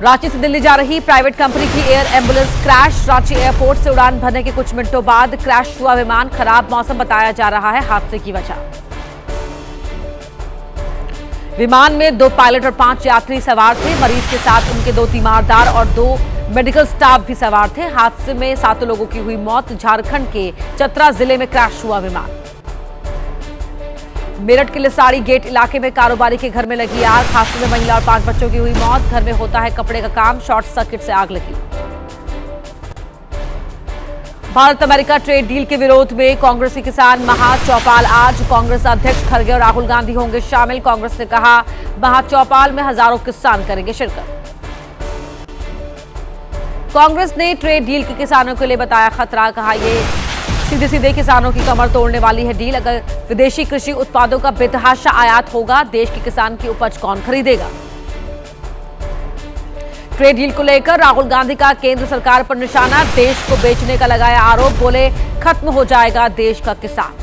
रांची से दिल्ली जा रही प्राइवेट कंपनी की air ambulance crash. Ranchi airport से उड़ान भरने के कुछ मिनटों बाद क्रैश हुआ विमान। खराब मौसम बताया जा रहा है हादसे की वजह। विमान में 2 पायलट और 5 यात्री सवार थे। मरीज के साथ उनके 2 तीमारदार और 2 मेडिकल स्टाफ भी सवार थे। हादसे में 7 लोगों की हुई मौत। झारखंड के चतरा जिले में क्रैश हुआ विमान। मेरठ के लिसाड़ी गेट इलाके में कारोबारी के घर में लगी आग। हादसे में महिला और 5 बच्चों की हुई मौत। घर में होता है कपड़े का काम, शॉर्ट सर्किट से आग लगी। भारत अमेरिका ट्रेड डील के विरोध में कांग्रेसी किसान महाचौपाल आज। कांग्रेस अध्यक्ष खड़गे और राहुल गांधी होंगे शामिल। कांग्रेस ने कहा महाचौपाल में हजारों किसान करेंगे शिरकत। कांग्रेस ने ट्रेड डील के किसानों के लिए बताया खतरा। कहा यह सीधे सीधे किसानों की कमर तोड़ने वाली है डील। अगर विदेशी कृषि उत्पादों का बेतहाशा आयात होगा, देश के किसान की उपज कौन खरीदेगा। ट्रेड डील को लेकर राहुल गांधी का केंद्र सरकार पर निशाना। देश को बेचने का लगाया आरोप। बोले खत्म हो जाएगा देश का किसान।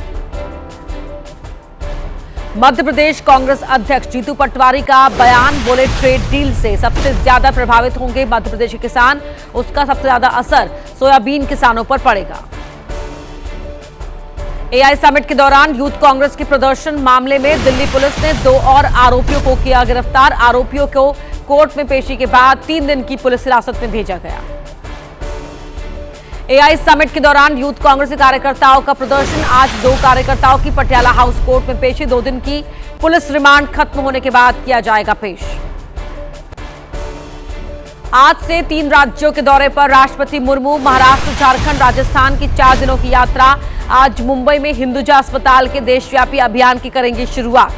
मध्य प्रदेश कांग्रेस अध्यक्ष जीतू पटवारी का बयान। बोले ट्रेड डील से सबसे ज्यादा प्रभावित होंगे मध्य प्रदेश के किसान। उसका सबसे ज्यादा असर सोयाबीन किसानों पर पड़ेगा। एआई समिट के दौरान यूथ कांग्रेस के प्रदर्शन मामले में दिल्ली पुलिस ने 2 और आरोपियों को किया गिरफ्तार। आरोपियों को कोर्ट में पेशी के बाद 3 दिन की पुलिस हिरासत में भेजा गया। एआई समिट के दौरान यूथ कांग्रेस के कार्यकर्ताओं का प्रदर्शन। आज 2 कार्यकर्ताओं की पटियाला हाउस कोर्ट में पेशी। 2 दिन की पुलिस रिमांड खत्म होने के बाद किया जाएगा पेश। आज से 3 राज्यों के दौरे पर राष्ट्रपति मुर्मू। महाराष्ट्र, झारखंड, राजस्थान की 4 दिनों की यात्रा। आज मुंबई में हिंदुजा अस्पताल के देशव्यापी अभियान की करेंगे शुरुआत।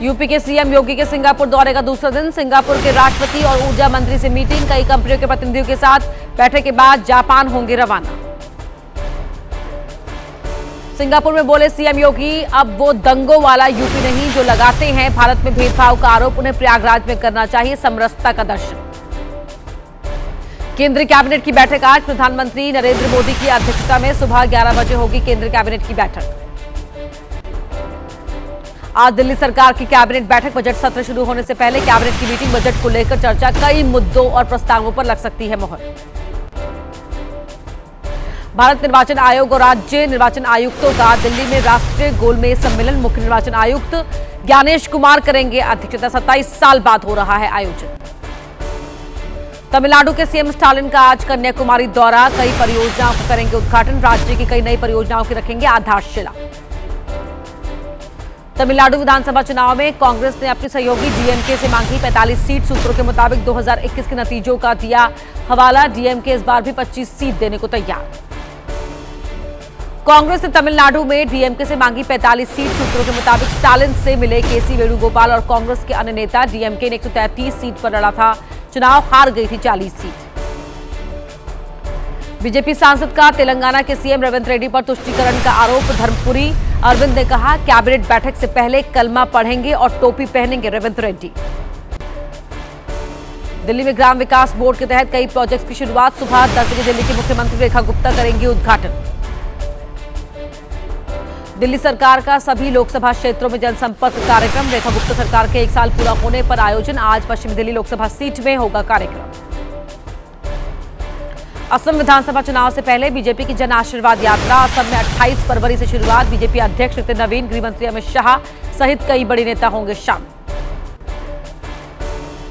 यूपी के सीएम योगी के सिंगापुर दौरे का दूसरा दिन। सिंगापुर के राष्ट्रपति और ऊर्जा मंत्री से मीटिंग। कई कंपनियों के प्रतिनिधियों के साथ बैठक के बाद जापान होंगे रवाना। सिंगापुर में बोले सीएम योगी, अब वो दंगों वाला यूपी नहीं जो लगाते हैं भारत में भेदभाव का आरोप। उन्हें प्रयागराज में करना चाहिए समरसता का दर्शन। केंद्रीय कैबिनेट की बैठक आज। प्रधानमंत्री नरेंद्र मोदी की अध्यक्षता में सुबह 11 बजे होगी केंद्रीय कैबिनेट की बैठक। आज दिल्ली सरकार की कैबिनेट बैठक। बजट सत्र शुरू होने से पहले कैबिनेट की मीटिंग। बजट को लेकर चर्चा। कई मुद्दों और प्रस्तावों पर लग सकती है मोहर। भारत निर्वाचन आयोग और राज्य निर्वाचन आयुक्तों का दिल्ली में राष्ट्रीय गोलमेज सम्मेलन। मुख्य निर्वाचन आयुक्त ज्ञानेश कुमार करेंगे अध्यक्षता। 27 साल बाद हो रहा है आयोजन। तमिलनाडु के सीएम स्टालिन का आज कन्याकुमारी दौरा। कई परियोजनाओं का करेंगे उद्घाटन। राज्य की कई नई परियोजनाओं की रखेंगे आधारशिला। तमिलनाडु विधानसभा चुनाव में कांग्रेस ने अपनी सहयोगी डीएमके से मांगी 45 सीट। सूत्रों के मुताबिक 2021 के नतीजों का दिया हवाला। डीएमके इस बार भी 25 सीट देने को तैयार। कांग्रेस ने तमिलनाडु में डीएमके से मांगी 45 सीट। सूत्रों के मुताबिक स्टालिन से मिले केसी वेणुगोपाल और कांग्रेस के अन्य नेता। डीएमके ने 133 सीट पर लड़ा था चुनाव, हार गई थी 40 सीट। बीजेपी सांसद का तेलंगाना के सीएम रेवंत रेड्डी पर तुष्टीकरण का आरोप। धर्मपुरी अरविंद ने कहा कैबिनेट बैठक से पहले कलमा पढ़ेंगे और टोपी पहनेंगे रेवंत रेड्डी। दिल्ली में ग्राम विकास बोर्ड के तहत कई प्रोजेक्ट्स की शुरुआत। सुबह 10 बजे दिल्ली की मुख्यमंत्री रेखा गुप्ता करेंगी उद्घाटन। दिल्ली सरकार का सभी लोकसभा क्षेत्रों में जनसंपर्क कार्यक्रम। रेखा गुप्ता सरकार के 1 साल पूरा होने पर आयोजन। आज पश्चिमी दिल्ली लोकसभा सीट में होगा कार्यक्रम। असम विधानसभा चुनाव से पहले बीजेपी की जन आशीर्वाद यात्रा। असम में 28 फरवरी से शुरुआत। बीजेपी अध्यक्ष नितिन नवीन, गृहमंत्री अमित शाह सहित कई बड़े नेता होंगे शामिल।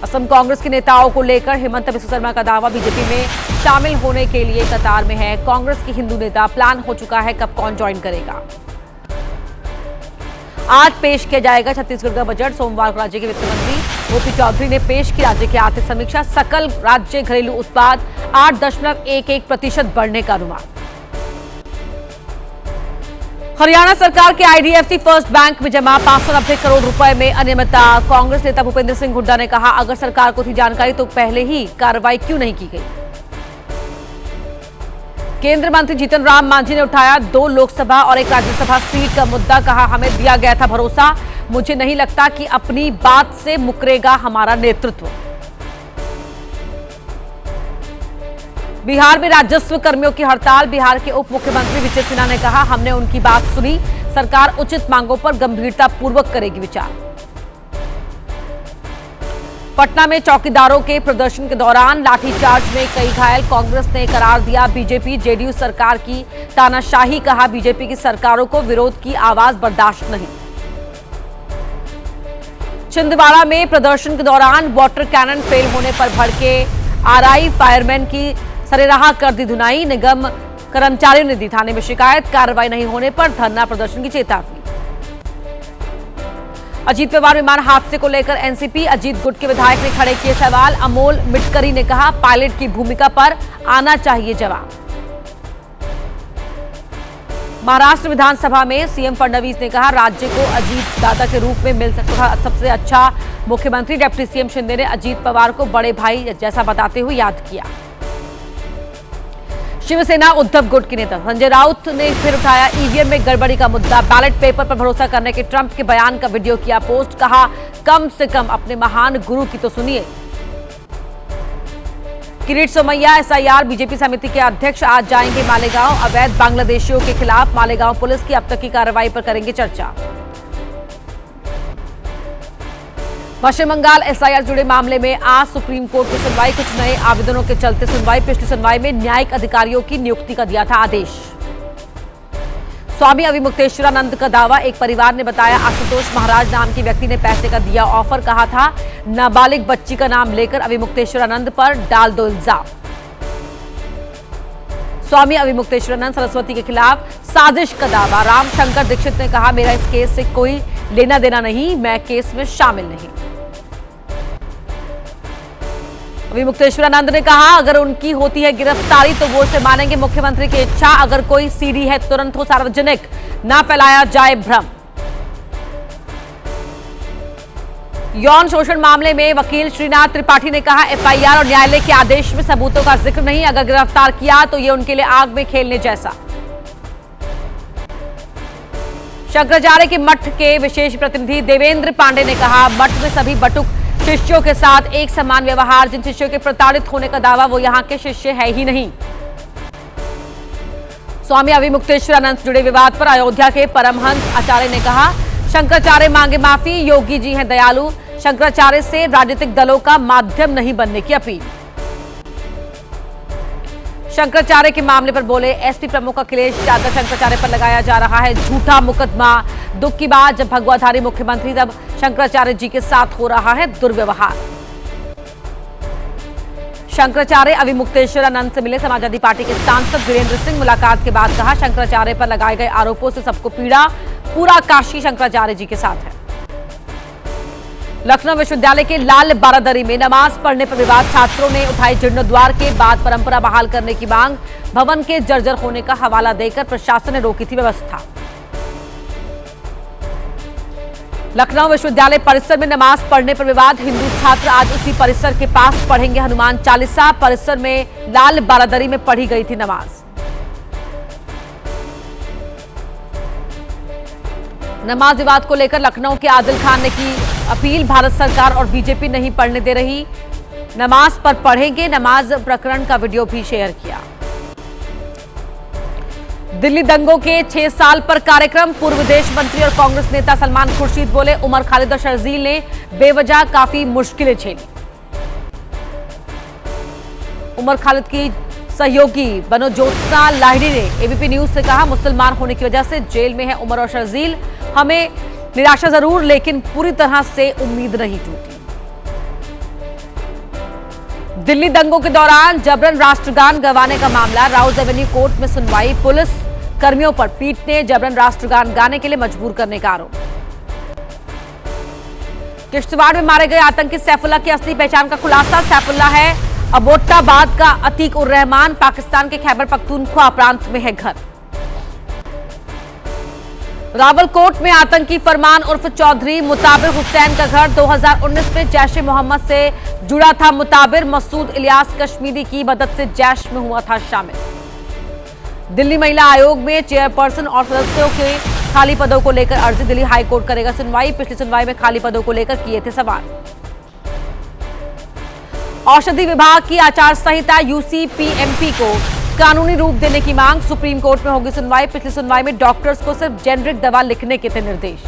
असम कांग्रेस के नेताओं को लेकर हेमंत बिस्वा शर्मा का दावा। बीजेपी में शामिल होने के लिए कतार में है कांग्रेस के हिंदू नेता। प्लान हो चुका है कब कौन ज्वाइन करेगा। आज पेश किया जाएगा छत्तीसगढ़ का बजट। सोमवार को राज्य के वित्त मंत्री ओपी चौधरी ने पेश की राज्य की आर्थिक समीक्षा। सकल राज्य घरेलू उत्पाद 8.11% बढ़ने का अनुमान। हरियाणा सरकार के आईडीएफसी फर्स्ट बैंक में जमा 590 करोड़ रुपए में अनियमितता। कांग्रेस नेता भूपेंद्र सिंह हुड्डा ने कहा अगर सरकार को थी जानकारी तो पहले ही कार्रवाई क्यों नहीं की गई। केंद्रीय मंत्री जीतन राम मांझी ने उठाया 2 लोकसभा और 1 राज्यसभा सीट का मुद्दा। कहा हमें दिया गया था भरोसा। मुझे नहीं लगता कि अपनी बात से मुकरेगा हमारा नेतृत्व। बिहार में राजस्व कर्मियों की हड़ताल। बिहार के उप मुख्यमंत्री विजय सिन्हा ने कहा हमने उनकी बात सुनी। सरकार उचित मांगों पर गंभीरतापूर्वक करेगी विचार। पटना में चौकीदारों के प्रदर्शन के दौरान लाठीचार्ज में कई घायल। कांग्रेस ने करार दिया बीजेपी जेडीयू सरकार की तानाशाही। कहा बीजेपी की सरकारों को विरोध की आवाज बर्दाश्त नहीं। छिंदवाड़ा में प्रदर्शन के दौरान वाटर कैनन फेल होने पर भड़के आरआई फायरमैन की सरेराह कर दी धुनाई। निगम कर्मचारियों ने दी थाने में शिकायत। कार्रवाई नहीं होने पर धरना प्रदर्शन की चेतावनी। अजीत पवार विमान हादसे को लेकर एनसीपी अजीत गुट के विधायक ने खड़े किए सवाल। अमोल मिटकरी ने कहा पायलट की भूमिका पर आना चाहिए जवाब। महाराष्ट्र विधानसभा में सीएम फडणवीस ने कहा राज्य को अजीत दादा के रूप में मिल सकता था सबसे अच्छा मुख्यमंत्री। डिप्टी सीएम शिंदे ने अजीत पवार को बड़े भाई जैसा बताते हुए याद किया। शिवसेना उद्धव गुट के नेता संजय राउत ने फिर उठाया ईवीएम में गड़बड़ी का मुद्दा। बैलेट पेपर पर भरोसा करने के ट्रंप के बयान का वीडियो किया पोस्ट। कहा कम से कम अपने महान गुरु की तो सुनिए। किरीट सोमैया एसआईआर बीजेपी समिति के अध्यक्ष आज जाएंगे मालेगांव। अवैध बांग्लादेशियों के खिलाफ मालेगांव पुलिस की अब तक की कार्रवाई पर करेंगे चर्चा। पश्चिम बंगाल एसआईआर जुड़े मामले में आज सुप्रीम कोर्ट की सुनवाई। कुछ नए आवेदनों के चलते सुनवाई। पिछली सुनवाई में न्यायिक अधिकारियों की नियुक्ति का दिया था आदेश। स्वामी अविमुक्तेश्वरानंद का दावा। एक परिवार ने बताया आशुतोष महाराज नाम के व्यक्ति ने पैसे का दिया ऑफर। कहा था नाबालिग बच्ची का नाम लेकर अविमुक्तेश्वरानंद पर डाल दो इल्जाम। स्वामी अविमुक्तेश्वरानंद सरस्वती के खिलाफ साजिश का दावा। रामशंकर दीक्षित ने कहा मेरा इस केस से कोई लेना देना नहीं, मैं केस में शामिल नहीं। अविमुक्तेश्वरानंद ने कहा अगर उनकी होती है गिरफ्तारी तो वो उसे मानेंगे मुख्यमंत्री की इच्छा। अगर कोई सीडी है तुरंत हो सार्वजनिक, ना फैलाया जाए भ्रम। यौन शोषण मामले में वकील श्रीनाथ त्रिपाठी ने कहा एफआईआर और न्यायालय के आदेश में सबूतों का जिक्र नहीं। अगर गिरफ्तार किया तो ये उनके लिए आग में खेलने जैसा। शंकराचार्य के मठ के विशेष प्रतिनिधि देवेंद्र पांडे ने कहा मठ में सभी बटुक शिष्यों के साथ एक समान व्यवहार। जिन शिष्यों के प्रताड़ित होने का दावा वो यहाँ के शिष्य है ही नहीं। स्वामी अविमुक्तेश्वरानंद से जुड़े विवाद पर अयोध्या के परमहंस आचार्य ने कहा शंकराचार्य मांगे माफी, योगी जी हैं दयालु। शंकराचार्य से राजनीतिक दलों का माध्यम नहीं बनने की अपील। शंकराचार्य के मामले पर बोले एसपी प्रमुख अखिलेश यादव। शंकराचार्य पर लगाया जा रहा है झूठा मुकदमा। दुख की बात जब भगवाधारी मुख्यमंत्री तब शंकराचार्य जी के साथ हो रहा है दुर्व्यवहार। शंकराचार्य अविमुक्तेश्वरानंद से मिले समाजवादी पार्टी के सांसद वीरेंद्र सिंह। मुलाकात के बाद कहा शंकराचार्य पर लगाए गए आरोपों से सबको पीड़ा। पूरा काशी शंकराचार्य जी के साथ है। लखनऊ विश्वविद्यालय के लाल बारादरी में नमाज पढ़ने पर विवाद। छात्रों ने उठाई जीर्णोद्वार के बाद परंपरा बहाल करने की मांग। भवन के जर्जर होने का हवाला देकर प्रशासन ने रोकी थी व्यवस्था। लखनऊ विश्वविद्यालय परिसर में नमाज पढ़ने पर विवाद। हिंदू छात्र आज उसी परिसर के पास पढ़ेंगे हनुमान चालीसा। परिसर में लाल बारादरी में पढ़ी गई थी नमाज। नमाज विवाद को लेकर लखनऊ के आदिल खान ने की अपील। भारत सरकार और बीजेपी नहीं पढ़ने दे रही, नमाज पर पढ़ेंगे। नमाज प्रकरण का वीडियो भी शेयर किया। दिल्ली दंगों के 6 साल पर कार्यक्रम। पूर्व विदेश मंत्री और कांग्रेस नेता सलमान खुर्शीद बोले उमर खालिद और शर्जील ने बेवजह काफी मुश्किलें झेली। उमर खालिद की सहयोगी बनो ज्योत्सना लाहिड़ी ने एबीपी न्यूज से कहा मुसलमान होने की वजह से जेल में है उमर और शर्जील। हमें निराशा जरूर लेकिन पूरी तरह से उम्मीद नहीं टूटी। दिल्ली दंगों के दौरान जबरन राष्ट्रगान गवाने का मामला। राउज एवेन्यू कोर्ट में सुनवाई। पुलिस कर्मियों पर पीट ने जबरन राष्ट्रगान गाने के लिए मजबूर करने का आरोप। किश्तवाड़ में मारे गए आतंकी सैफुल्लाह की असली पहचान का खुलासा। सैफुल्लाह है अबोटाबाद का अतीक उर रहमान। पाकिस्तान के खैबर पख्तूनख्वा प्रांत में है घर। रावलकोट में आतंकी फरमान उर्फ चौधरी मुताबिर हुसैन का घर। 2019 में जैश ए मोहम्मद से जुड़ा था मुताबिर। मसूद इलियास कश्मीरी की मदद से जैश में हुआ था शामिल। दिल्ली महिला आयोग में चेयरपर्सन और सदस्यों के खाली पदों को लेकर अर्जी। दिल्ली हाईकोर्ट करेगा सुनवाई। पिछली सुनवाई में खाली पदों को लेकर किए थे सवाल। औषधि विभाग की आचार संहिता यूसीपीएमपी को कानूनी रूप देने की मांग। सुप्रीम कोर्ट में होगी सुनवाई। पिछली सुनवाई में डॉक्टर्स को सिर्फ जेनरिक दवा लिखने के थे निर्देश।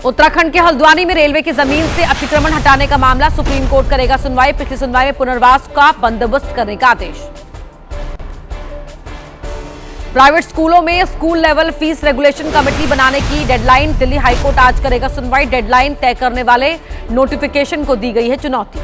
उत्तराखंड के हल्द्वानी में रेलवे की जमीन से अतिक्रमण हटाने का मामला, सुप्रीम कोर्ट करेगा सुनवाई। पिछली सुनवाई में पुनर्वास का बंदोबस्त करने का आदेश। प्राइवेट स्कूलों में school level fees regulation committee बनाने की डेडलाइन, दिल्ली हाईकोर्ट आज करेगा सुनवाई। डेडलाइन तय करने वाले नोटिफिकेशन को दी गई है चुनौती।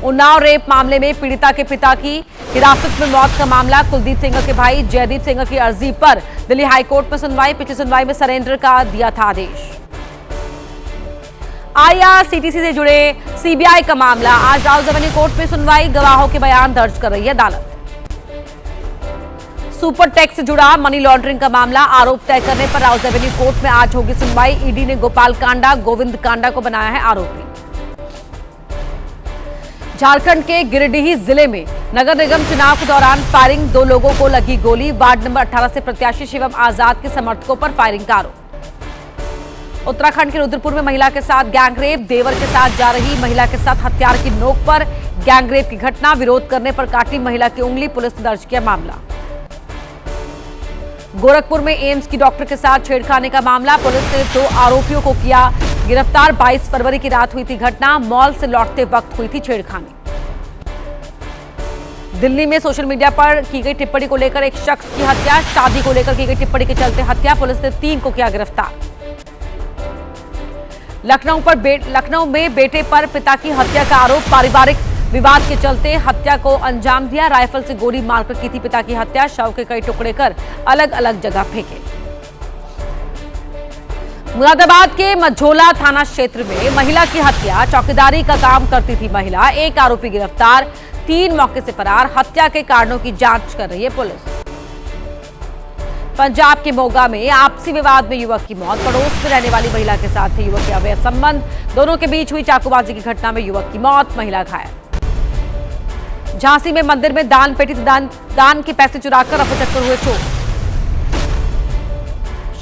उन्नाव रेप मामले में पीड़िता के पिता की हिरासत में मौत का मामला, कुलदीप सिंह के भाई जयदीप सिंह की अर्जी पर दिल्ली हाईकोर्ट में सुनवाई। पिछली सुनवाई में सरेंडर का दिया था आदेश। IRCTC से जुड़े CBI का मामला, आज राउज एवेन्यू कोर्ट में सुनवाई। गवाहों के बयान दर्ज कर रही है अदालत। सुपर टैक्स से जुड़ा मनी लॉन्ड्रिंग का मामला, आरोप तय करने पर राउज एवेन्यू कोर्ट में आज होगी सुनवाई। ईडी ने गोपाल कांडा, गोविंद कांडा को बनाया है आरोपी। झारखंड के गिरिडीह जिले में नगर निगम चुनाव के दौरान फायरिंग, 2 लोगों को लगी गोली। वार्ड नंबर 18 से प्रत्याशी शिवम आजाद के समर्थकों पर फायरिंग का आरोप। उत्तराखंड के रुद्रपुर में महिला के साथ गैंगरेप, देवर के साथ जा रही महिला के साथ हथियार की नोक पर गैंगरेप की घटना, विरोध करने पर काटी महिला की उंगली, पुलिस ने दर्ज किया मामला। गोरखपुर में एम्स की डॉक्टर के साथ छेड़खानी का मामला, पुलिस ने 2 आरोपियों को किया गिरफ्तार। 22 फरवरी की रात हुई थी घटना, मॉल से लौटते वक्त हुई थी छेड़खानी। दिल्ली में सोशल मीडिया पर की गई टिप्पणी को लेकर एक शख्स की हत्या, शादी को लेकर की गई टिप्पणी के चलते हत्या, पुलिस ने 3 को किया गिरफ्तार। लखनऊ में बेटे पर पिता की हत्या का आरोप, पारिवारिक विवाद के चलते हत्या को अंजाम दिया। राइफल से गोली मारकर की थी पिता की हत्या, शव के कई टुकड़े कर अलग अलग जगह फेंके। मुरादाबाद के मझोला थाना क्षेत्र में महिला की हत्या, चौकीदारी का काम करती थी महिला, 1 आरोपी गिरफ्तार, 3 मौके से फरार। हत्या के कारणों की जांच कर रही है पुलिस। पंजाब के मोगा में आपसी विवाद में युवक की मौत, पड़ोस में रहने वाली महिला के साथ थे युवक के अवैध संबंध, दोनों के बीच हुई चाकूबाजी की घटना में युवक की मौत, महिला घायल। झांसी में मंदिर में दान पेटी से दान के पैसे चुराकर रफूचक्कर हुए चोर।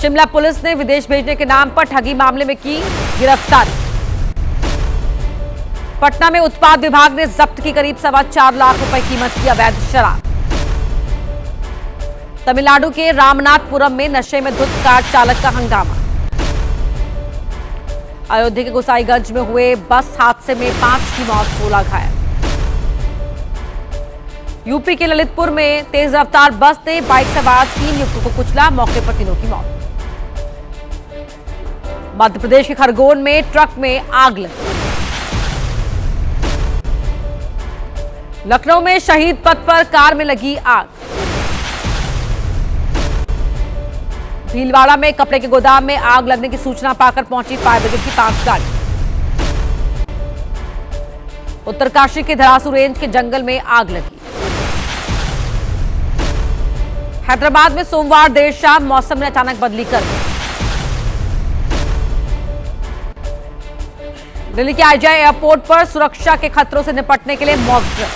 शिमला पुलिस ने विदेश भेजने के नाम पर ठगी मामले में की गिरफ्तारी। पटना में उत्पाद विभाग ने जब्त की करीब 4.25 लाख रुपए कीमत की अवैध शराब। तमिलनाडु के रामनाथपुरम में नशे में धुत कार चालक का हंगामा। अयोध्या के गोसाईगंज में हुए बस हादसे में 5 की मौत, 16 घायल। यूपी के ललितपुर में तेज रफ्तार बस ने बाइक सवार 3 युवकों को कुचला, मौके पर तीनों की मौत। मध्य प्रदेश के खरगोन में ट्रक में आग लगी। लखनऊ में शहीद पथ पर कार में लगी आग। भीलवाड़ा में कपड़े के गोदाम में आग लगने की सूचना पाकर पहुंची फायर ब्रिगेड की 5 गाड़ी। उत्तरकाशी के धरासू रेंज के जंगल में आग लगी। हैदराबाद में सोमवार देर शाम मौसम ने अचानक बदली कर दी। दिल्ली के IGI एयरपोर्ट पर सुरक्षा के खतरों से निपटने के लिए मॉक ड्रिल।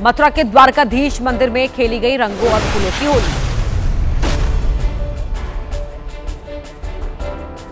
मथुरा के द्वारकाधीश मंदिर में खेली गई रंगों और फूलों की होली।